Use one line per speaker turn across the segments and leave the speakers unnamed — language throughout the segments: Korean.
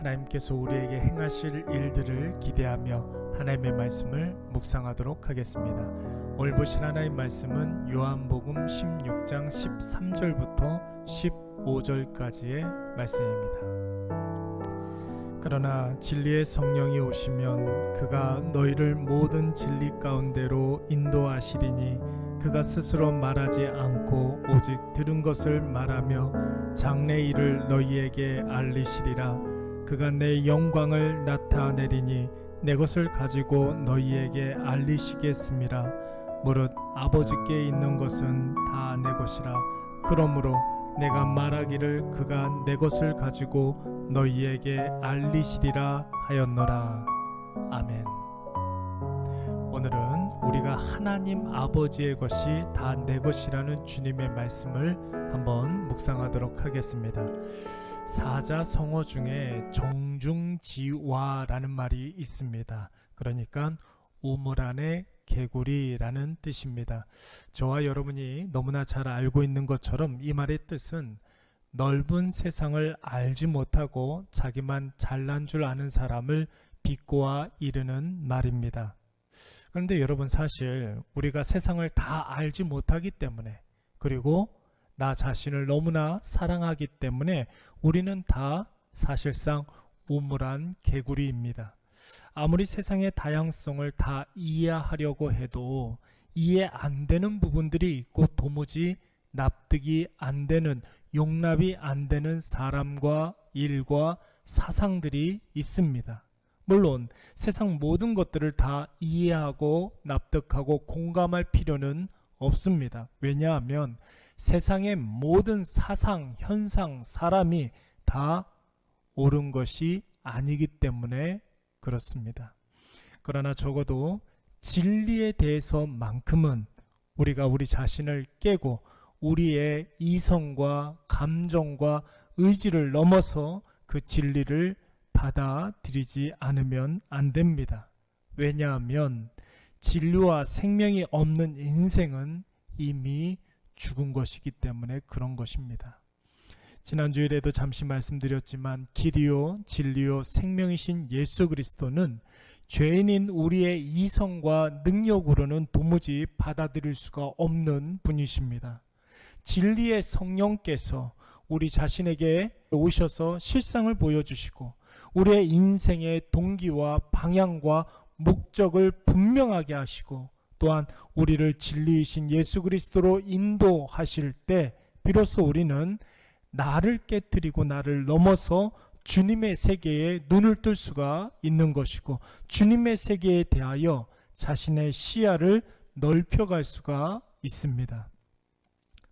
하나님께서 우리에게 행하실 일들을 기대하며 하나님의 말씀을 묵상하도록 하겠습니다. 오늘 보실 하나님의 말씀은 요한복음 16장 13절부터 15절까지의 말씀입니다. 그러나 진리의 성령이 오시면 그가 너희를 모든 진리 가운데로 인도하시리니 그가 스스로 말하지 않고 오직 들은 것을 말하며 장래 일을 너희에게 알리시리라. 그가 내 영광을 나타내리니 내 것을 가지고 너희에게 알리시겠음이라. 무릇 아버지께 있는 것은 다 내 것이라. 그러므로 내가 말하기를 그가 내 것을 가지고 너희에게 알리시리라 하였노라. 아멘. 오늘은 우리가 하나님 아버지의 것이 다 내 것이라는 주님의 말씀을 한번 묵상하도록 하겠습니다. 사자성어 중에 정중지화라는 말이 있습니다. 그러니까 우물 안에 개구리라는 뜻입니다. 저와 여러분이 너무나 잘 알고 있는 것처럼 이 말의 뜻은 넓은 세상을 알지 못하고 자기만 잘난 줄 아는 사람을 비꼬아 이르는 말입니다. 그런데 여러분, 사실 우리가 세상을 다 알지 못하기 때문에, 그리고 나 자신을 너무나 사랑하기 때문에 우리는 다 사실상 우물안 개구리입니다. 아무리 세상의 다양성을 다 이해하려고 해도 이해 안 되는 부분들이 있고 도무지 납득이 안 되는, 용납이 안 되는 사람과 일과 사상들이 있습니다. 물론 세상 모든 것들을 다 이해하고 납득하고 공감할 필요는 없습니다. 왜냐하면 세상의 모든 사상, 현상, 사람이 다 옳은 것이 아니기 때문에 그렇습니다. 그러나 적어도 진리에 대해서만큼은 우리가 우리 자신을 깨고 우리의 이성과 감정과 의지를 넘어서 그 진리를 받아들이지 않으면 안 됩니다. 왜냐하면 진리와 생명이 없는 인생은 이미 죽은 것이기 때문에 그런 것입니다. 지난주일에도 잠시 말씀드렸지만 길이요 진리요 생명이신 예수 그리스도는 죄인인 우리의 이성과 능력으로는 도무지 받아들일 수가 없는 분이십니다. 진리의 성령께서 우리 자신에게 오셔서 실상을 보여주시고 우리의 인생의 동기와 방향과 목적을 분명하게 하시고 또한 우리를 진리이신 예수 그리스도로 인도하실 때 비로소 우리는 나를 깨뜨리고 나를 넘어서 주님의 세계에 눈을 뜰 수가 있는 것이고 주님의 세계에 대하여 자신의 시야를 넓혀갈 수가 있습니다.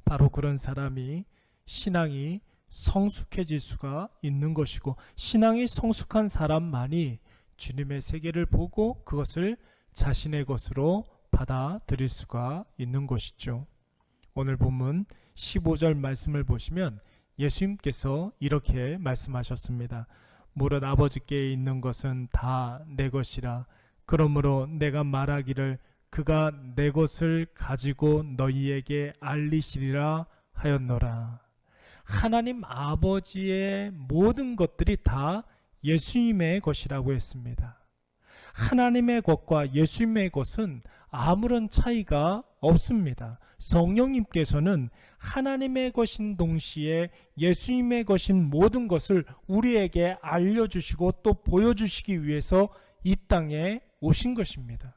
바로 그런 사람이 신앙이 성숙해질 수가 있는 것이고 신앙이 성숙한 사람만이 주님의 세계를 보고 그것을 자신의 것으로 받아들일 수가 있는 것이죠. 오늘 본문 15절 말씀을 보시면 예수님께서 이렇게 말씀하셨습니다. 무릇 아버지께 있는 것은 다 내 것이라. 그러므로 내가 말하기를 그가 내 것을 가지고 너희에게 알리시리라 하였노라. 하나님 아버지의 모든 것들이 다 예수님의 것이라고 했습니다. 하나님의 것과 예수님의 것은 아무런 차이가 없습니다. 성령님께서는 하나님의 것인 동시에 예수님의 것인 모든 것을 우리에게 알려주시고 또 보여주시기 위해서 이 땅에 오신 것입니다.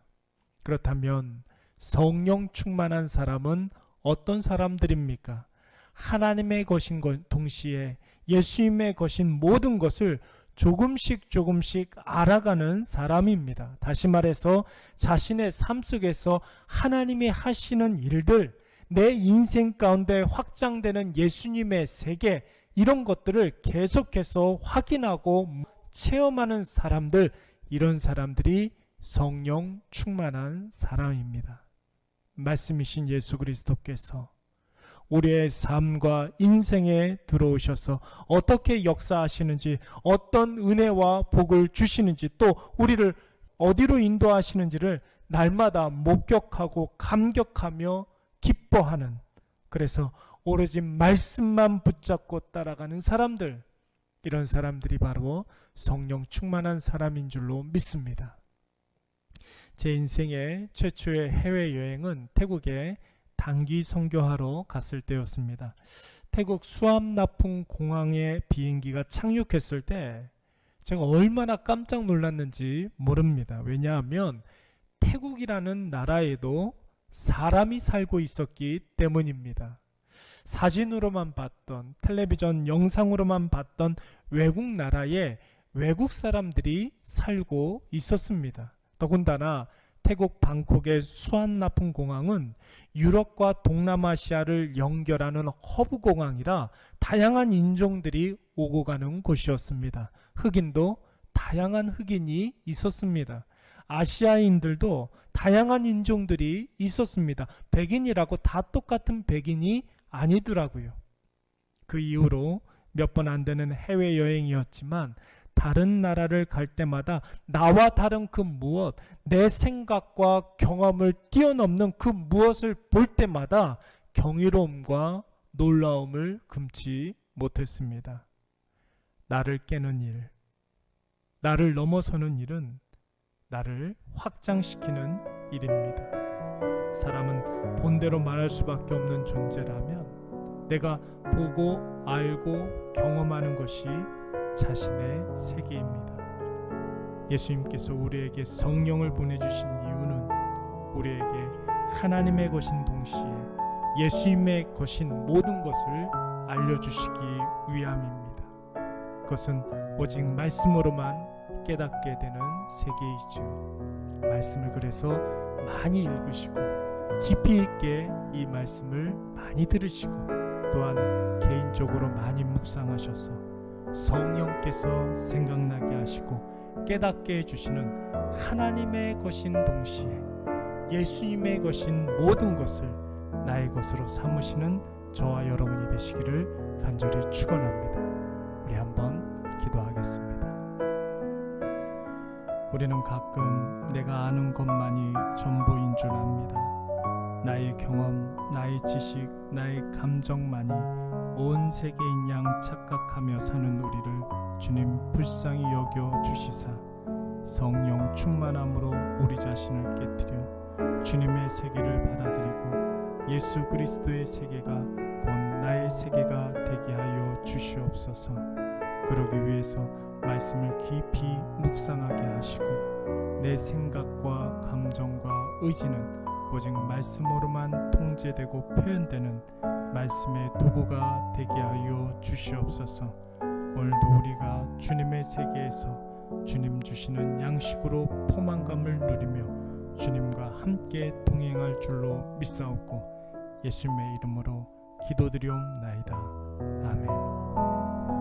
그렇다면 성령 충만한 사람은 어떤 사람들입니까? 하나님의 것인 동시에 예수님의 것인 모든 것을 조금씩 알아가는 사람입니다. 다시 말해서 자신의 삶 속에서 하나님이 하시는 일들, 내 인생 가운데 확장되는 예수님의 세계, 이런 것들을 계속해서 확인하고 체험하는 사람들, 이런 사람들이 성령 충만한 사람입니다. 말씀이신 예수 그리스도께서 우리의 삶과 인생에 들어오셔서 어떻게 역사하시는지, 어떤 은혜와 복을 주시는지, 또 우리를 어디로 인도하시는지를 날마다 목격하고 감격하며 기뻐하는, 그래서 오로지 말씀만 붙잡고 따라가는 사람들, 이런 사람들이 바로 성령 충만한 사람인 줄로 믿습니다. 제 인생의 최초의 해외여행은 태국에 단기 선교하러 갔을 때였습니다. 태국 수암나풍 공항에 비행기가 착륙했을 때 제가 얼마나 깜짝 놀랐는지 모릅니다. 왜냐하면 태국이라는 나라에도 사람이 살고 있었기 때문입니다. 사진으로만 봤던, 텔레비전 영상으로만 봤던 외국 나라에 외국 사람들이 살고 있었습니다. 더군다나 태국 방콕의 수암나풍 공항은 유럽과 동남아시아를 연결하는 허브 공항이라 다양한 인종들이 오고 가는 곳이었습니다. 흑인도 다양한 흑인이 있었습니다. 아시아인들도 다양한 인종들이 있었습니다. 백인이라고 다 똑같은 백인이 아니더라고요. 그 이후로 몇 번 안 되는 해외여행이었지만 다른 나라를 갈 때마다 나와 다른 그 무엇, 내 생각과 경험을 뛰어넘는 그 무엇을 볼 때마다 경이로움과 놀라움을 금치 못했습니다. 나를 깨는 일, 나를 넘어서는 일은 나를 확장시키는 일입니다. 사람은 본대로 말할 수밖에 없는 존재라면 내가 보고 알고 경험하는 것이 자신의 세계입니다. 예수님께서 우리에게 성령을 보내주신 이유는 우리에게 하나님의 것인 동시에 예수님의 것인 모든 것을 알려주시기 위함입니다. 그것은 오직 말씀으로만 깨닫게 되는 세계이죠. 말씀을 그래서 많이 읽으시고 깊이 있게 이 말씀을 많이 들으시고 또한 개인적으로 많이 묵상하셔서 성령께서 생각나게 하시고 깨닫게 해주시는 하나님의 것인 동시에 예수님의 것인 모든 것을 나의 것으로 삼으시는 저와 여러분이 되시기를 간절히 축원합니다. 우리 한번 기도하겠습니다. 우리는 가끔 내가 아는 것만이 전부인 줄 압니다. 나의 경험, 나의 지식, 나의 감정만이 온 세계인 양 착각하며 사는 우리를 주님 불쌍히 여겨 주시사 성령 충만함으로 우리 자신을 깨뜨려 주님의 세계를 받아들이고 예수 그리스도의 세계가 곧 나의 세계가 되게 하여 주시옵소서. 그러기 위해서 말씀을 깊이 묵상하게 하시고 내 생각과 감정과 의지는 오직 말씀으로만 통제되고 표현되는 말씀의 도구가 되게 하여 주시옵소서. 오늘도 우리가 주님의 세계에서 주님 주시는 양식으로 포만감을 누리며 주님과 함께 동행할 줄로 믿사옵고 예수님의 이름으로 기도드리옵나이다. 아멘.